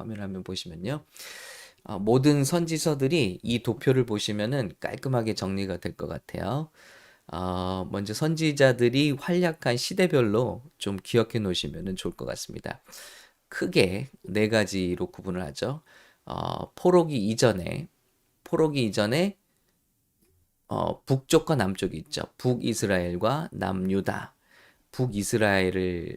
화면 한번 보시면요. 모든 선지서들이 이 도표를 보시면은 깔끔하게 정리가 될 것 같아요. 먼저 선지자들이 활약한 시대별로 좀 기억해 놓으시면 좋을 것 같습니다. 크게 네 가지로 구분을 하죠. 포로기 이전에 북쪽과 남쪽이 있죠. 북이스라엘과 남유다. 북이스라엘에서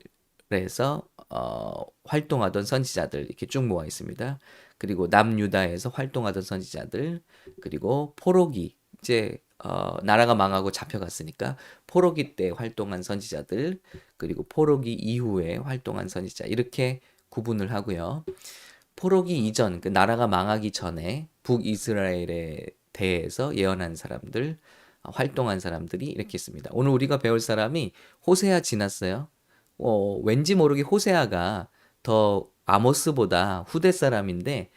활동하던 선지자들 이렇게 쭉 모아 있습니다. 그리고 남유다에서 활동하던 선지자들, 그리고 포로기 이제 나라가 망하고 잡혀갔으니까 포로기 때 활동한 선지자들, 그리고 포로기 이후에 활동한 선지자 이렇게 구분을 하고요. 포로기 이전, 그 나라가 망하기 전에 북이스라엘에 대해서 예언한 사람들, 활동한 사람들이 이렇게 있습니다. 오늘 우리가 배울 사람이 호세아 지났어요. 왠지 모르게 호세아가 더 아모스보다 후대 사람인데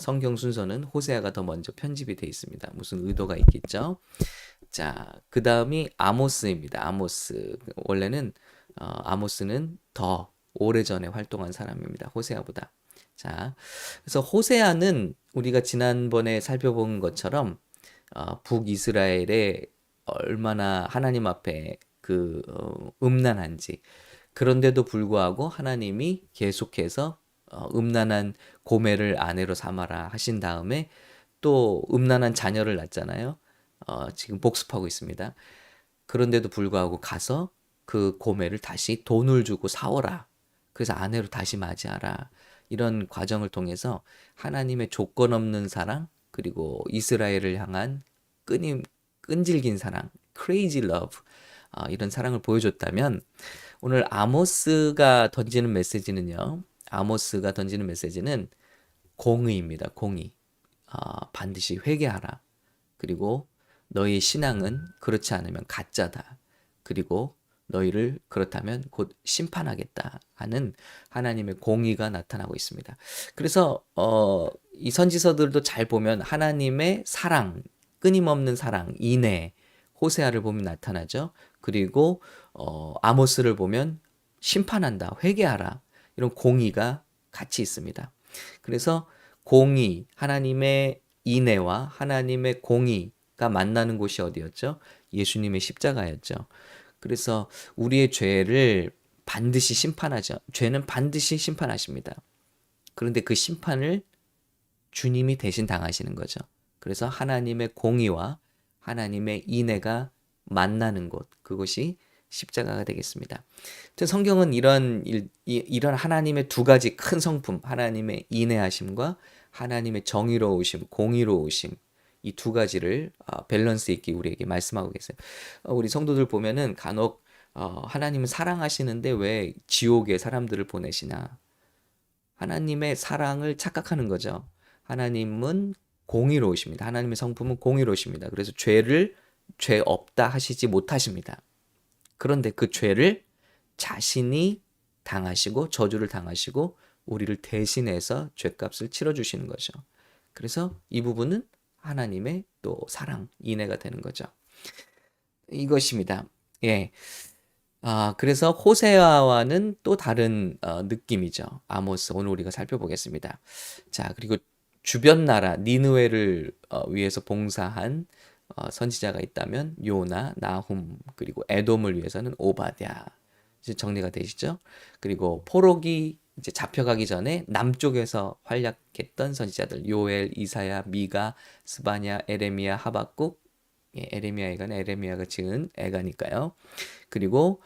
성경 순서는 호세아가 더 먼저 편집이 돼 있습니다. 무슨 의도가 있겠죠? 자, 그 다음이 아모스입니다. 아모스. 원래는 아모스는 더 오래전에 활동한 사람입니다. 호세아보다. 자, 그래서 호세아는 우리가 지난번에 살펴본 것처럼 북이스라엘에 얼마나 하나님 앞에 음란한지, 그런데도 불구하고 하나님이 계속해서 음란한 고멜을 아내로 삼아라 하신 다음에 또 음란한 자녀를 낳잖아요. 지금 복습하고 있습니다. 그런데도 불구하고 가서 그 고멜을 다시 돈을 주고 사오라. 그래서 아내로 다시 맞이하라. 이런 과정을 통해서 하나님의 조건 없는 사랑, 그리고 이스라엘을 향한 끈질긴 사랑, crazy love, 이런 사랑을 보여줬다면, 오늘 아모스가 던지는 메시지는 공의입니다. 공의. 반드시 회개하라. 그리고 너희 신앙은 그렇지 않으면 가짜다. 그리고 너희를 그렇다면 곧 심판하겠다 하는 하나님의 공의가 나타나고 있습니다. 그래서 이 선지서들도 잘 보면 하나님의 사랑, 끊임없는 사랑, 인애, 호세아를 보면 나타나죠. 그리고 아모스를 보면 심판한다, 회개하라, 이런 공의가 같이 있습니다. 그래서 공의, 하나님의 인애와 하나님의 공의가 만나는 곳이 어디였죠? 예수님의 십자가였죠. 그래서 우리의 죄를 반드시 심판하죠. 죄는 반드시 심판하십니다. 그런데 그 심판을 주님이 대신 당하시는 거죠. 그래서 하나님의 공의와 하나님의 인애가 만나는 곳, 그것이 십자가가 되겠습니다. 성경은 이런 하나님의 두 가지 큰 성품, 하나님의 인애하심과 하나님의 정의로우심, 공의로우심, 이 두 가지를 밸런스 있게 우리에게 말씀하고 계세요. 우리 성도들 보면은 간혹 하나님은 사랑하시는데 왜 지옥에 사람들을 보내시나? 하나님의 사랑을 착각하는 거죠. 하나님은 공의로우십니다. 하나님의 성품은 공의로우십니다. 그래서 죄 없다 하시지 못하십니다. 그런데 그 죄를 자신이 당하시고 저주를 당하시고 우리를 대신해서 죄값을 치러주시는 거죠. 그래서 이 부분은 하나님의 또 사랑, 인애가 되는 거죠. 이것입니다. 예. 그래서 호세아와는 또 다른 느낌이죠. 아모스, 오늘 우리가 살펴보겠습니다. 자, 그리고 주변 나라 니느웨를 위해서 봉사한 선지자가 있다면 요나, 나훔, 그리고 에돔을 위해서는 오바댜. 이제 정리가 되시죠? 그리고 포로기 이제 잡혀가기 전에 남쪽에서 활약했던 선지자들 요엘, 이사야, 미가, 스바냐, 에레미야, 하박국. 예, 에레미야가 지은 애가니까요. 그리고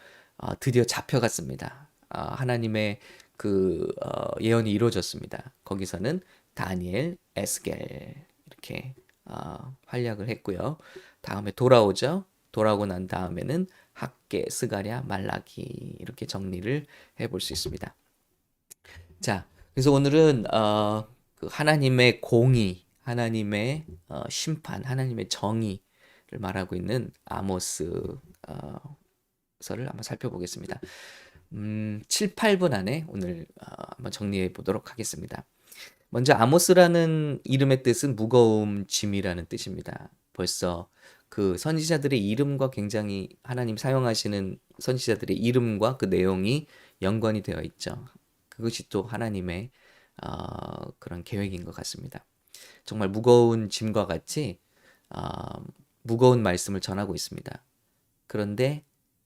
드디어 잡혀갔습니다. 하나님의 예언이 이루어졌습니다. 거기서는 다니엘, 에스겔 이렇게 활약을 했고요. 다음에 돌아오죠. 돌아오고 난 다음에는 학개, 스가랴, 말라기 이렇게 정리를 해볼 수 있습니다. 자, 그래서 오늘은 하나님의 공의, 하나님의 심판, 하나님의 정의를 말하고 있는 아모스 서를 한번 살펴보겠습니다. 7, 8분 안에 오늘 한번 정리해 보도록 하겠습니다. 먼저 아모스라는 이름의 뜻은 무거움, 짐이라는 뜻입니다. 벌써 그 선지자들의 이름과 굉장히 하나님 사용하시는 선지자들의 이름과 그 내용이 연관이 되어 있죠. 그것이 또 하나님의 그런 계획인 것 같습니다. 정말 무거운 짐과 같이 무거운 말씀을 전하고 있습니다. 그런데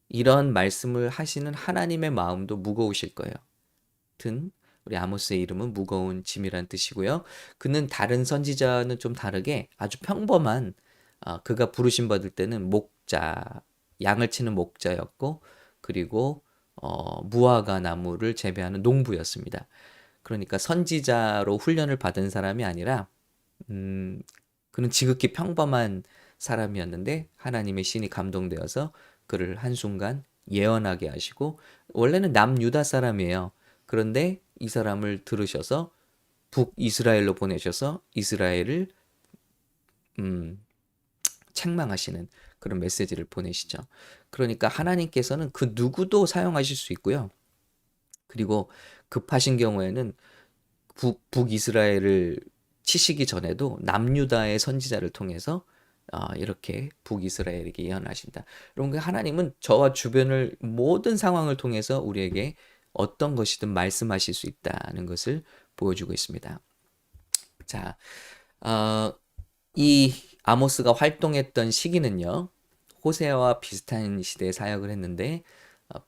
이런 말씀을 하시는 하나님의 마음도 무거우실 거예요. 같은 우리 아모스의 이름은 무거운 짐이란 뜻이고요. 그는 다른 선지자는 좀 다르게 아주 평범한 그가 부르심 받을 때는 목자, 양을 치는 목자였고 그리고 무화과 나무를 재배하는 농부였습니다. 그러니까 선지자로 훈련을 받은 사람이 아니라 음, 그는 지극히 평범한 사람이었는데 하나님의 신이 감동되어서 그를 한순간 예언하게 하시고 원래는 남유다 사람이에요. 그런데 이 사람을 들으셔서 북이스라엘로 보내셔서 이스라엘을 음, 책망하시는 그런 메시지를 보내시죠. 그러니까 하나님께서는 그 누구도 사용하실 수 있고요. 그리고 급하신 경우에는 북이스라엘을 치시기 전에도 남유다의 선지자를 통해서 이렇게 북이스라엘에게 예언하신다. 여러분, 하나님은 저와 주변을 모든 상황을 통해서 우리에게 어떤 것이든 말씀하실 수 있다는 것을 보여주고 있습니다. 자, 이 아모스가 활동했던 시기는요, 호세아와 비슷한 시대에 사역을 했는데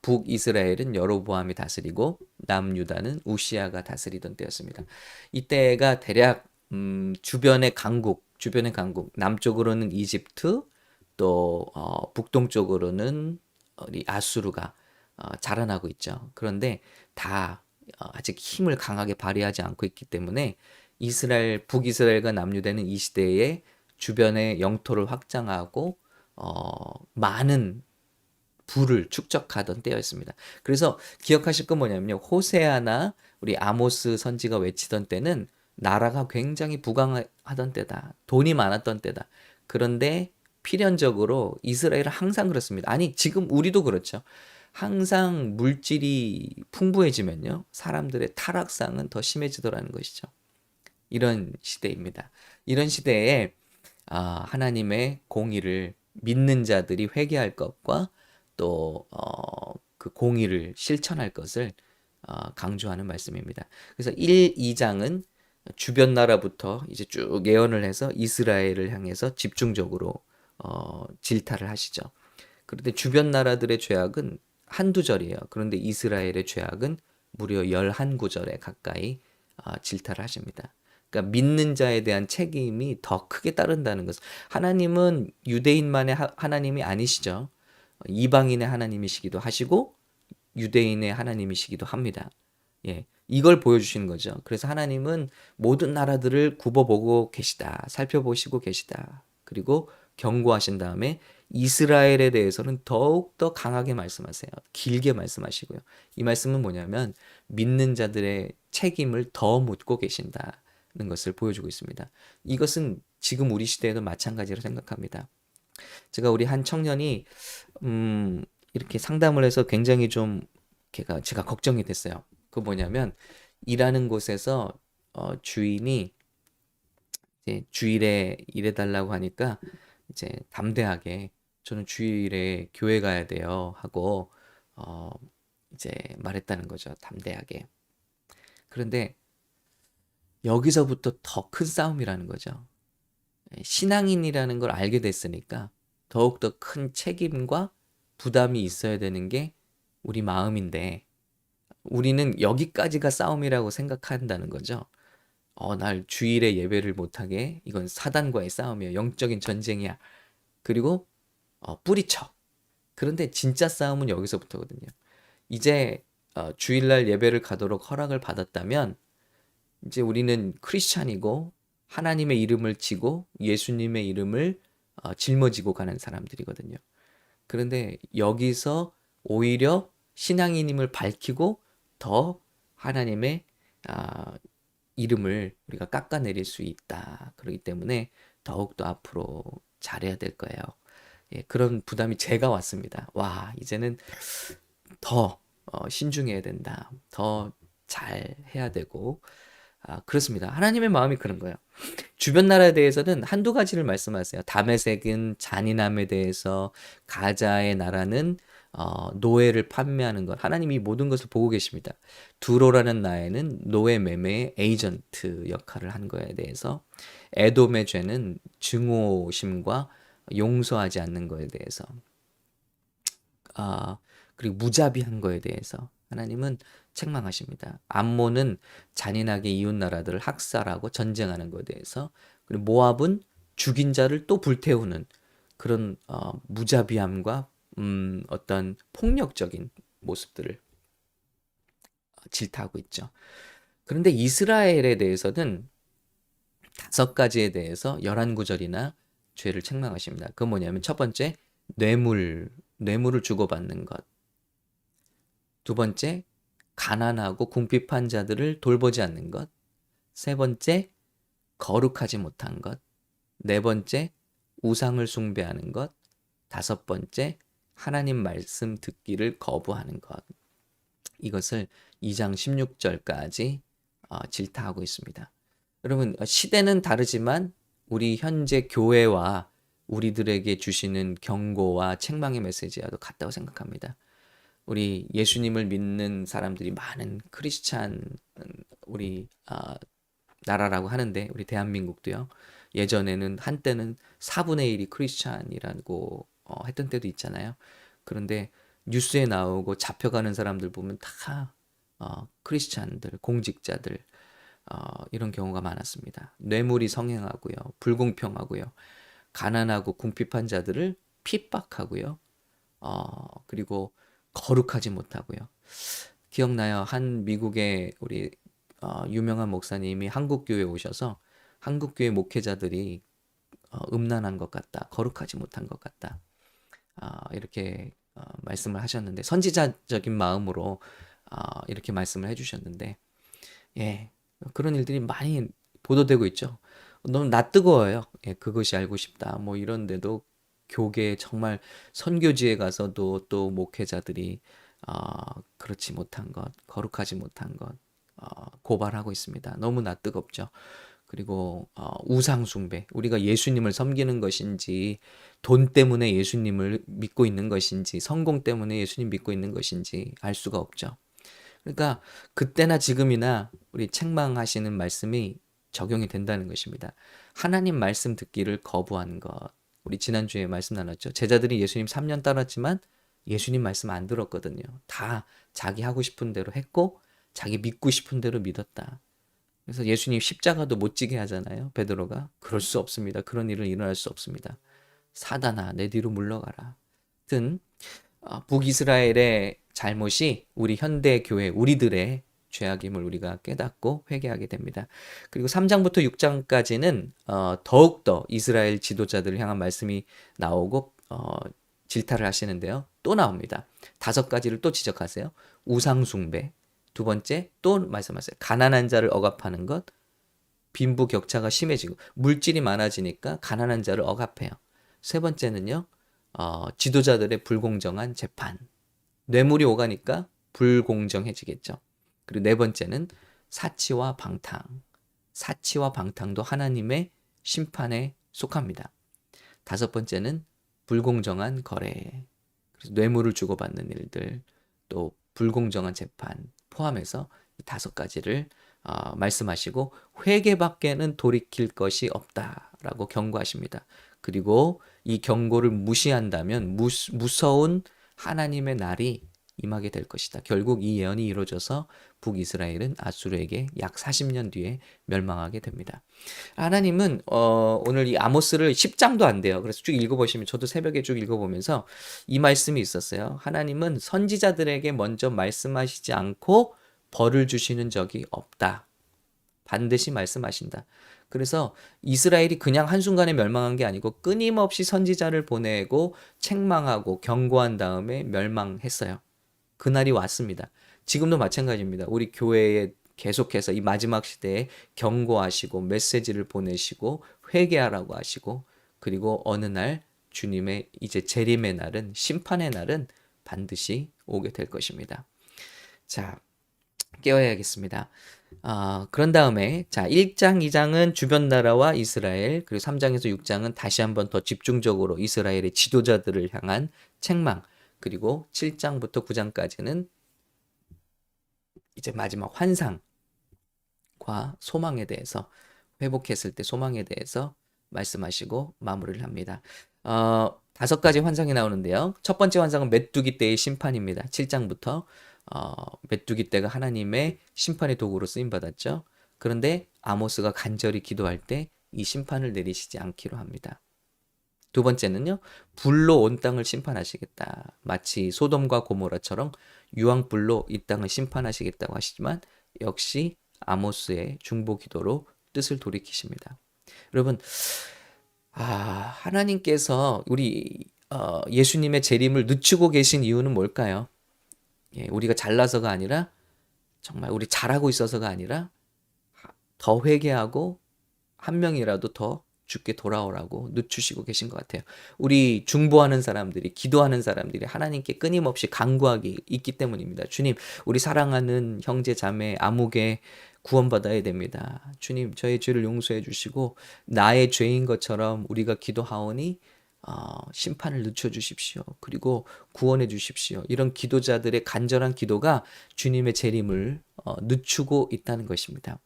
북이스라엘은 여로보암이 다스리고 남유다는 우시아가 다스리던 때였습니다. 이때가 대략 주변의 강국, 남쪽으로는 이집트, 또 북동쪽으로는 우리 아수르가 자라나고 있죠. 그런데 다 아직 힘을 강하게 발휘하지 않고 있기 때문에 북이스라엘과 남유다는 이 시대에 주변의 영토를 확장하고 많은 부를 축적하던 때였습니다. 그래서 기억하실 건 뭐냐면요. 호세아나 우리 아모스 선지가 외치던 때는 나라가 굉장히 부강하던 때다. 돈이 많았던 때다. 그런데 필연적으로 이스라엘은 항상 그렇습니다. 아니, 지금 우리도 그렇죠. 항상 물질이 풍부해지면요. 사람들의 타락상은 더 심해지더라는 것이죠. 이런 시대입니다. 이런 시대에 하나님의 공의를 믿는 자들이 회개할 것과 또 그 공의를 실천할 것을 강조하는 말씀입니다. 그래서 1, 2장은 주변 나라부터 이제 쭉 예언을 해서 이스라엘을 향해서 집중적으로 질타를 하시죠. 그런데 주변 나라들의 죄악은 한두 절이에요. 그런데 이스라엘의 죄악은 무려 11구절에 가까이 질타를 하십니다. 그러니까 믿는 자에 대한 책임이 더 크게 따른다는 것. 하나님은 유대인만의 하나님이 아니시죠. 이방인의 하나님이시기도 하시고 유대인의 하나님이시기도 합니다. 예, 이걸 보여주시는 거죠. 그래서 하나님은 모든 나라들을 굽어보고 계시다. 살펴보시고 계시다. 그리고 경고하신 다음에 이스라엘에 대해서는 더욱더 강하게 말씀하세요. 길게 말씀하시고요. 이 말씀은 뭐냐면 믿는 자들의 책임을 더 묻고 계신다는 것을 보여주고 있습니다. 이것은 지금 우리 시대에도 마찬가지로 생각합니다. 제가 우리 한 청년이 이렇게 상담을 해서 굉장히 좀 제가 걱정이 됐어요. 그 뭐냐면 일하는 곳에서 주인이 이제 주일에 일해달라고 하니까 이제 담대하게 저는 주일에 교회 가야 돼요 하고 이제 말했다는 거죠. 담대하게. 그런데 여기서부터 더 큰 싸움이라는 거죠. 신앙인이라는 걸 알게 됐으니까 더욱더 큰 책임과 부담이 있어야 되는 게 우리 마음인데 우리는 여기까지가 싸움이라고 생각한다는 거죠. 날 주일에 예배를 못하게 이건 사단과의 싸움이야. 영적인 전쟁이야. 그리고 뿌리쳐. 그런데 진짜 싸움은 여기서부터거든요. 이제 주일날 예배를 가도록 허락을 받았다면 이제 우리는 크리스찬이고 하나님의 이름을 지고 예수님의 이름을 짊어지고 가는 사람들이거든요. 그런데 여기서 오히려 신앙인임을 밝히고 더 하나님의 이름을 우리가 깎아내릴 수 있다. 그렇기 때문에 더욱더 앞으로 잘해야 될 거예요. 예, 그런 부담이 제가 왔습니다. 와, 이제는 더 신중해야 된다. 더 잘 해야 되고 그렇습니다. 하나님의 마음이 그런 거예요. 주변 나라에 대해서는 한두 가지를 말씀하세요. 다메섹은 잔인함에 대해서, 가자의 나라는 노예를 판매하는 것. 하나님이 모든 것을 보고 계십니다. 두로라는 나이는 노예 매매의 에이전트 역할을 한 거에 대해서, 에돔의 죄는 증오심과 용서하지 않는 거에 대해서, 그리고 무자비한 거에 대해서 하나님은 책망하십니다. 암몬은 잔인하게 이웃 나라들을 학살하고 전쟁하는 것에 대해서, 그리고 모압은 죽인 자를 또 불태우는 그런 무자비함과 어떤 폭력적인 모습들을 질타하고 있죠. 그런데 이스라엘에 대해서는 5가지에 대해서 11구절이나 죄를 책망하십니다. 그건 뭐냐면, 첫 번째, 뇌물을 주고받는 것. 두 번째, 가난하고 궁핍한 자들을 돌보지 않는 것. 세 번째, 거룩하지 못한 것. 네 번째, 우상을 숭배하는 것. 다섯 번째, 하나님 말씀 듣기를 거부하는 것. 이것을 2장 16절까지 질타하고 있습니다. 여러분, 시대는 다르지만 우리 현재 교회와 우리들에게 주시는 경고와 책망의 메시지와도 같다고 생각합니다. 우리 예수님을 믿는 사람들이 많은 크리스찬 우리 나라라고 하는데, 우리 대한민국도요. 예전에는 한때는 4분의 1이 크리스찬이라고 했던 때도 있잖아요. 그런데 뉴스에 나오고 잡혀가는 사람들 보면 다 크리스찬들, 공직자들, 이런 경우가 많았습니다. 뇌물이 성행하고요, 불공평하고요, 가난하고 궁핍한 자들을 핍박하고요, 그리고 거룩하지 못하고요. 기억나요? 한 미국의 우리 유명한 목사님이 한국교회에 오셔서 한국교회 목회자들이 음란한 것 같다, 거룩하지 못한 것 같다, 이렇게 말씀을 하셨는데, 선지자적인 마음으로 이렇게 말씀을 해주셨는데, 예, 그런 일들이 많이 보도되고 있죠. 너무 낯뜨거워요. 예, 그것이 알고 싶다, 뭐 이런데도 교계 정말 선교지에 가서도 또 목회자들이 그렇지 못한 것, 거룩하지 못한 것 고발하고 있습니다. 너무나 뜨겁죠. 그리고 우상 숭배, 우리가 예수님을 섬기는 것인지, 돈 때문에 예수님을 믿고 있는 것인지, 성공 때문에 예수님 믿고 있는 것인지 알 수가 없죠. 그러니까 그때나 지금이나 우리 책망하시는 말씀이 적용이 된다는 것입니다. 하나님 말씀 듣기를 거부한 것. 우리 지난주에 말씀 나눴죠. 제자들이 예수님 3년 따랐지만 예수님 말씀 안 들었거든요. 다 자기 하고 싶은 대로 했고 자기 믿고 싶은 대로 믿었다. 그래서 예수님 십자가도 못 지게 하잖아요. 베드로가. 그럴 수 없습니다. 그런 일은 일어날 수 없습니다. 사단아, 내 뒤로 물러가라. 하여튼 북이스라엘의 잘못이 우리 현대 교회, 우리들의 죄악임을 우리가 깨닫고 회개하게 됩니다. 그리고 3장부터 6장까지는 더욱더 이스라엘 지도자들을 향한 말씀이 나오고 질타를 하시는데요. 또 나옵니다. 5가지를 또 지적하세요. 우상 숭배. 두 번째, 또 말씀하세요. 가난한 자를 억압하는 것. 빈부격차가 심해지고 물질이 많아지니까 가난한 자를 억압해요. 세 번째는요. 지도자들의 불공정한 재판. 뇌물이 오가니까 불공정해지겠죠. 그리고 네 번째는 사치와 방탕. 사치와 방탕도 하나님의 심판에 속합니다. 5번째는 불공정한 거래. 그래서 뇌물을 주고받는 일들, 또 불공정한 재판 포함해서 이 5가지를 말씀하시고 회개밖에는 돌이킬 것이 없다라고 경고하십니다. 그리고 이 경고를 무시한다면 무서운 하나님의 날이 임하게 될 것이다. 결국 이 예언이 이루어져서 북이스라엘은 아수르에게 약 40년 뒤에 멸망하게 됩니다. 하나님은 오늘 이 아모스를 10장도 안 돼요. 그래서 쭉 읽어보시면, 저도 새벽에 쭉 읽어보면서 이 말씀이 있었어요. 하나님은 선지자들에게 먼저 말씀하시지 않고 벌을 주시는 적이 없다. 반드시 말씀하신다. 그래서 이스라엘이 그냥 한순간에 멸망한 게 아니고 끊임없이 선지자를 보내고 책망하고 경고한 다음에 멸망했어요. 그날이 왔습니다. 지금도 마찬가지입니다. 우리 교회에 계속해서 이 마지막 시대에 경고하시고 메시지를 보내시고 회개하라고 하시고, 그리고 어느 날 주님의 이제 재림의 날은, 심판의 날은 반드시 오게 될 것입니다. 자, 깨어야겠습니다. 그런 다음에 1장, 2장은 주변 나라와 이스라엘, 그리고 3장에서 6장은 다시 한번 더 집중적으로 이스라엘의 지도자들을 향한 책망, 그리고 7장부터 9장까지는 이제 마지막 환상과 소망에 대해서, 회복했을 때 소망에 대해서 말씀하시고 마무리를 합니다. 5가지 환상이 나오는데요. 첫 번째 환상은 메뚜기 떼의 심판입니다. 7장부터 메뚜기 떼가 하나님의 심판의 도구로 쓰임 받았죠. 그런데 아모스가 간절히 기도할 때 이 심판을 내리시지 않기로 합니다. 두 번째는요, 불로 온 땅을 심판하시겠다. 마치 소돔과 고모라처럼 유황불로 이 땅을 심판하시겠다고 하시지만 역시 아모스의 중보 기도로 뜻을 돌이키십니다. 여러분, 하나님께서 우리 예수님의 재림을 늦추고 계신 이유는 뭘까요? 예, 우리가 잘나서가 아니라, 정말 우리 잘하고 있어서가 아니라 더 회개하고 한 명이라도 더 주께 돌아오라고 늦추시고 계신 것 같아요. 우리 중보하는 사람들이, 기도하는 사람들이 하나님께 끊임없이 간구하기 있기 때문입니다. 주님, 우리 사랑하는 형제 자매 아무개 구원받아야 됩니다. 주님, 저의 죄를 용서해 주시고 나의 죄인 것처럼 우리가 기도하오니 심판을 늦춰 주십시오. 그리고 구원해 주십시오. 이런 기도자들의 간절한 기도가 주님의 재림을 늦추고 있다는 것입니다.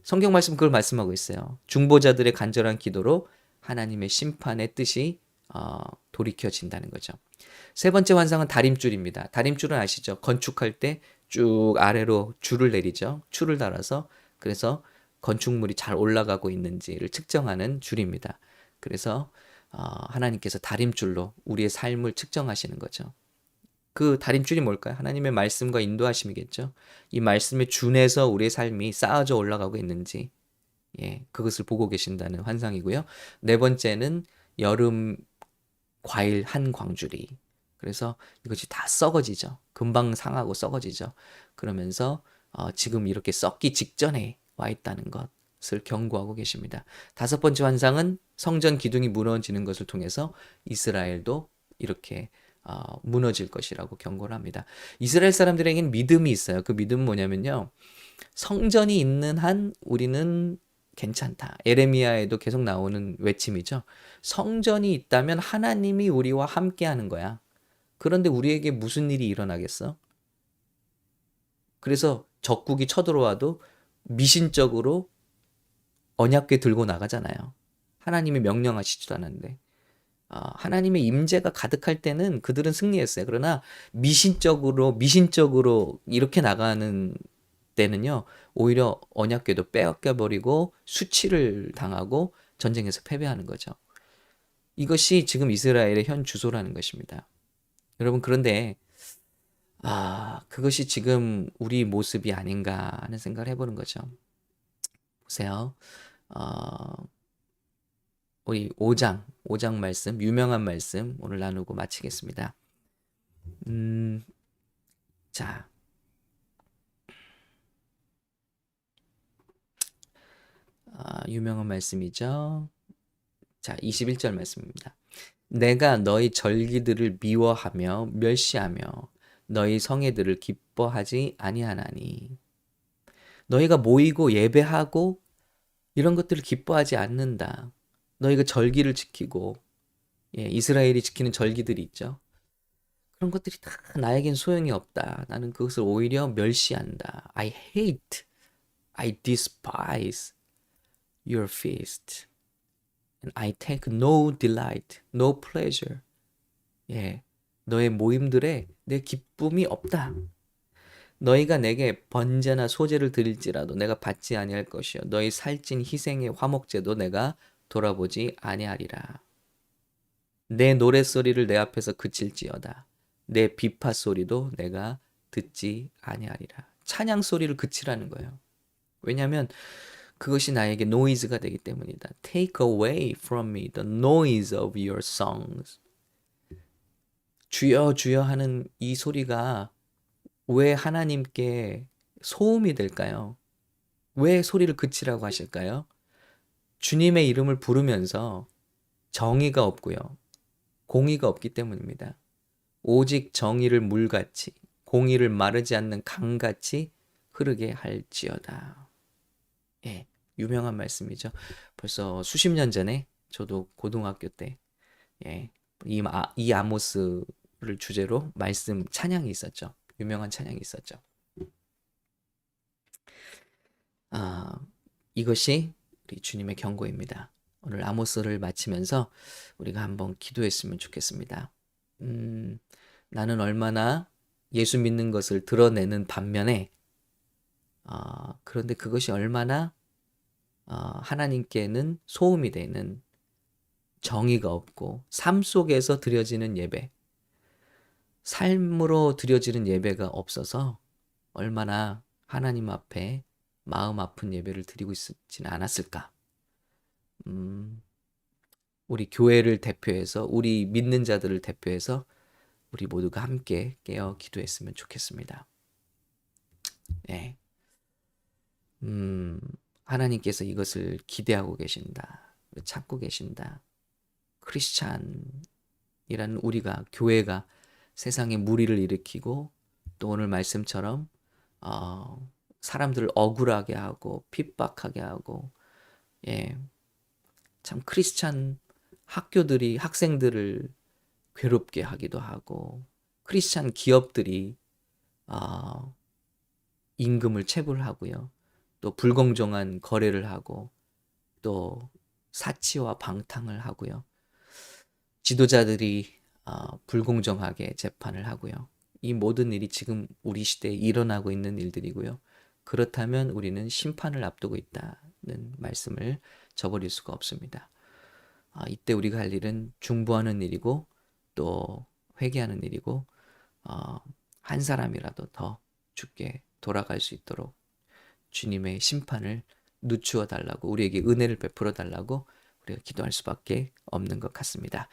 성경 말씀 그걸 말씀하고 있어요. 중보자들의 간절한 기도로 하나님의 심판의 뜻이 돌이켜진다는 거죠. 세 번째 환상은 다림줄입니다. 다림줄은 아시죠? 건축할 때 쭉 아래로 줄을 내리죠. 줄을 달아서, 그래서 건축물이 잘 올라가고 있는지를 측정하는 줄입니다. 그래서 하나님께서 다림줄로 우리의 삶을 측정하시는 거죠. 그 다림줄이 뭘까요? 하나님의 말씀과 인도하심이겠죠. 이 말씀에 준해서 우리의 삶이 쌓아져 올라가고 있는지, 예, 그것을 보고 계신다는 환상이고요. 네 번째는 여름 과일 한 광주리. 그래서 이것이 다 썩어지죠. 금방 상하고 썩어지죠. 그러면서 지금 이렇게 썩기 직전에 와 있다는 것을 경고하고 계십니다. 다섯 번째 환상은 성전 기둥이 무너지는 것을 통해서 이스라엘도 이렇게 무너질 것이라고 경고를 합니다. 이스라엘 사람들에게는 믿음이 있어요. 그 믿음은 뭐냐면요, 성전이 있는 한 우리는 괜찮다. 에레미야에도 계속 나오는 외침이죠. 성전이 있다면 하나님이 우리와 함께 하는 거야. 그런데 우리에게 무슨 일이 일어나겠어? 그래서 적국이 쳐들어와도 미신적으로 언약궤 들고 나가잖아요. 하나님이 명령하시지도 않았는데. 하나님의 임재가 가득할 때는 그들은 승리했어요. 그러나 미신적으로 이렇게 나가는 때는요, 오히려 언약궤도 빼앗겨버리고 수치를 당하고 전쟁에서 패배하는 거죠. 이것이 지금 이스라엘의 현 주소라는 것입니다. 여러분, 그런데 그것이 지금 우리 모습이 아닌가 하는 생각을 해보는 거죠. 보세요. 우리 5장 말씀, 유명한 말씀 오늘 나누고 마치겠습니다. 자, 유명한 말씀이죠. 자, 21절 말씀입니다. 내가 너희 절기들을 미워하며 멸시하며 너희 성회들을 기뻐하지 아니하나니. 너희가 모이고 예배하고 이런 것들을 기뻐하지 않는다. 너희가 절기를 지키고, 예, 이스라엘이 지키는 절기들이 있죠. 그런 것들이 다 나에겐 소용이 없다. 나는 그것을 오히려 멸시한다. I hate, I despise your feast. And I take no delight, no pleasure. 예, 너의 모임들에 내 기쁨이 없다. 너희가 내게 번제나 소제를 드릴지라도 내가 받지 아니할 것이요 너희 살찐 희생의 화목제도 내가 돌아보지 아니하리라. 내 노랫소리를 내 앞에서 그칠지어다. 내 비파 소리도 내가 듣지 아니하리라. 찬양 소리를 그치라는 거예요. 왜냐하면 그것이 나에게 노이즈가 되기 때문이다. Take away from me the noise of your songs. 주여 주여 하는 이 소리가 왜 하나님께 소음이 될까요? 왜 소리를 그치라고 하실까요? 주님의 이름을 부르면서 정의가 없고요. 공의가 없기 때문입니다. 오직 정의를 물같이, 공의를 마르지 않는 강같이 흐르게 할지어다. 예, 유명한 말씀이죠. 벌써 수십 년 전에 저도 고등학교 때, 예, 이 아모스 주제로 말씀 찬양이 있었죠. 유명한 찬양이 있었죠. 이것이 우리 주님의 경고입니다. 오늘 아모스를 마치면서 우리가 한번 기도했으면 좋겠습니다. 나는 얼마나 예수 믿는 것을 드러내는 반면에 그런데 그것이 얼마나 하나님께는 소음이 되는, 정의가 없고 삶 속에서 드려지는 예배, 삶으로 드려지는 예배가 없어서 얼마나 하나님 앞에 마음 아픈 예배를 드리고 있지는 않았을까. 우리 교회를 대표해서, 우리 믿는 자들을 대표해서 우리 모두가 함께 깨어 기도했으면 좋겠습니다. 네. 하나님께서 이것을 기대하고 계신다, 찾고 계신다. 크리스찬이라는 우리가, 교회가 세상에 무리를 일으키고 또 오늘 말씀처럼 사람들을 억울하게 하고 핍박하게 하고, 참 크리스찬 학교들이 학생들을 괴롭게 하기도 하고, 크리스찬 기업들이 임금을 체불하고요, 또 불공정한 거래를 하고, 또 사치와 방탕을 하고요, 지도자들이 불공정하게 재판을 하고요. 이 모든 일이 지금 우리 시대에 일어나고 있는 일들이고요. 그렇다면 우리는 심판을 앞두고 있다는 말씀을 저버릴 수가 없습니다. 이때 우리가 할 일은 중보하는 일이고 또 회개하는 일이고, 한 사람이라도 더 주께 돌아갈 수 있도록 주님의 심판을 늦추어 달라고, 우리에게 은혜를 베풀어 달라고 우리가 기도할 수밖에 없는 것 같습니다.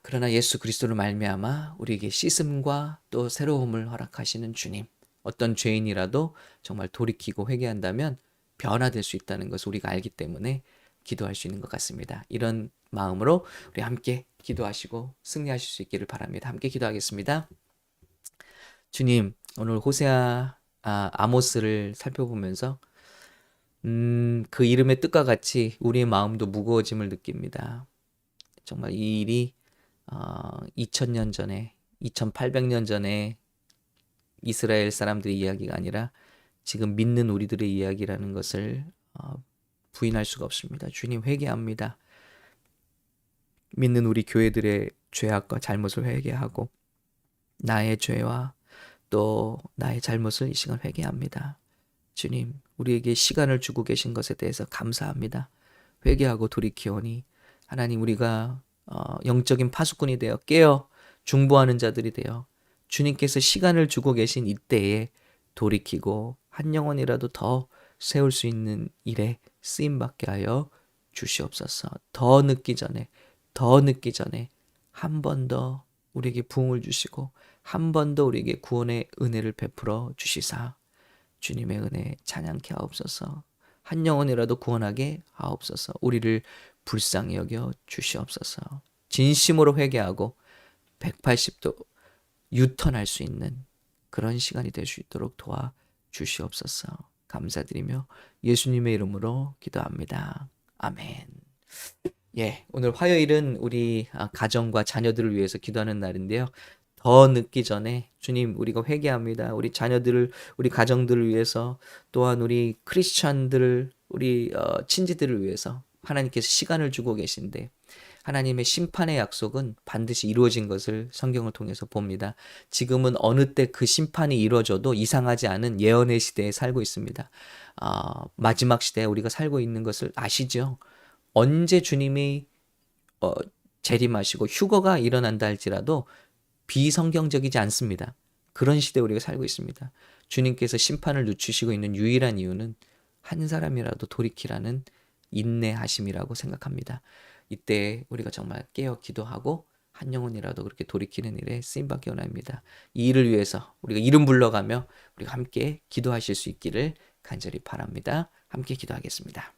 그러나 예수 그리스도로 말미암아 우리에게 씻음과 또 새로움을 허락하시는 주님, 어떤 죄인이라도 정말 돌이키고 회개한다면 변화될 수 있다는 것을 우리가 알기 때문에 기도할 수 있는 것 같습니다. 이런 마음으로 우리 함께 기도하시고 승리하실 수 있기를 바랍니다. 함께 기도하겠습니다. 주님, 오늘 호세아, 아모스를 살펴보면서 그 이름의 뜻과 같이 우리의 마음도 무거워짐을 느낍니다. 정말 이 일이 2000년 전에, 2800년 전에 이스라엘 사람들의 이야기가 아니라 지금 믿는 우리들의 이야기라는 것을 부인할 수가 없습니다. 주님, 회개합니다. 믿는 우리 교회들의 죄악과 잘못을 회개하고 나의 죄와 또 나의 잘못을 이 시간 회개합니다. 주님, 우리에게 시간을 주고 계신 것에 대해서 감사합니다. 회개하고 돌이키오니 하나님, 우리가 영적인 파수꾼이 되어 깨어 중보하는 자들이 되어 주님께서 시간을 주고 계신 이때에 돌이키고 한 영혼이라도 더 세울 수 있는 일에 쓰임받게 하여 주시옵소서. 더 늦기 전에 한 번 더 우리에게 부흥을 주시고 한 번 더 우리에게 구원의 은혜를 베풀어 주시사 주님의 은혜 찬양케 하옵소서. 한 영혼이라도 구원하게 하옵소서. 우리를 불쌍히 여겨 주시옵소서. 진심으로 회개하고 180도 유턴할 수 있는 그런 시간이 될 수 있도록 도와 주시옵소서. 감사드리며 예수님의 이름으로 기도합니다. 아멘. 오늘 화요일은 우리 가정과 자녀들을 위해서 기도하는 날인데요. 더 늦기 전에 주님, 우리가 회개합니다. 우리 자녀들을, 우리 가정들을 위해서, 또한 우리 크리스찬들을, 우리 친지들을 위해서 하나님께서 시간을 주고 계신데 하나님의 심판의 약속은 반드시 이루어진 것을 성경을 통해서 봅니다. 지금은 어느 때 그 심판이 이루어져도 이상하지 않은 예언의 시대에 살고 있습니다. 마지막 시대에 우리가 살고 있는 것을 아시죠? 언제 주님이 재림하시고 휴거가 일어난다 할지라도 비성경적이지 않습니다. 그런 시대에 우리가 살고 있습니다. 주님께서 심판을 늦추시고 있는 유일한 이유는 한 사람이라도 돌이키라는 인내하심이라고 생각합니다. 이때 우리가 정말 깨어 기도하고 한 영혼이라도 그렇게 돌이키는 일에 쓰임받기 원합니다. 이 일을 위해서 우리가 이름 불러가며 우리가 함께 기도하실 수 있기를 간절히 바랍니다. 함께 기도하겠습니다.